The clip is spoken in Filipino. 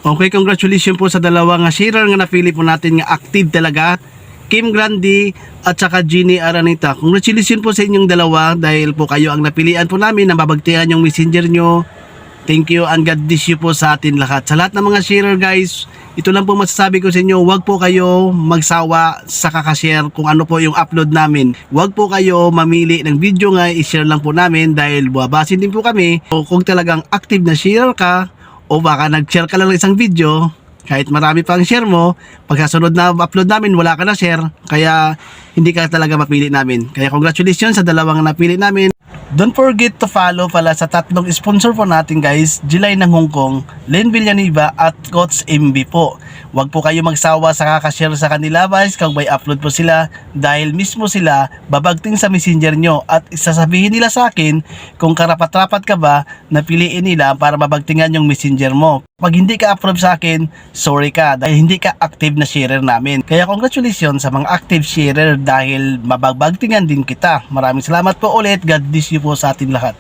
Okay, congratulations po sa dalawang sharer nga napili po natin nga active talaga. Kim Grande at saka Jeannie Aranita. Congratulations po sa inyong dalawa dahil po kayo ang napilian po namin na babagtihan yung messenger nyo. Thank you and God bless you po sa atin lahat. Sa lahat ng mga sharer guys, ito lang po masasabi ko sa inyo, huwag po kayo magsawa sa kakashare kung ano po yung upload namin. Huwag po kayo mamili ng video nga i-share lang po namin dahil buwabasin din po kami. O kung talagang active na sharer ka o baka nag-share ka lang ng isang video, kahit marami pang share mo, pagkasunod na upload namin wala ka na share, kaya hindi ka talaga mapili namin. Kaya congratulations sa dalawang napili namin. Don't forget to follow pala sa tatlong sponsor po natin guys, Jilay ng Hong Kong, Len Villanueva at Coach MB po. Huwag po kayo magsawa sa kakashare sa kanila guys kung may upload po sila dahil mismo sila babagting sa messenger nyo at isasabihin nila sa akin kung karapat-rapat ka ba na piliin nila para mabagtingan yung messenger mo. Pag hindi ka approve sa akin, sorry ka dahil hindi ka active na sharer namin. Kaya congratulations sa mga active sharer dahil mabagbagtingan din kita. Maraming salamat po ulit. God bless you po sa atin lahat.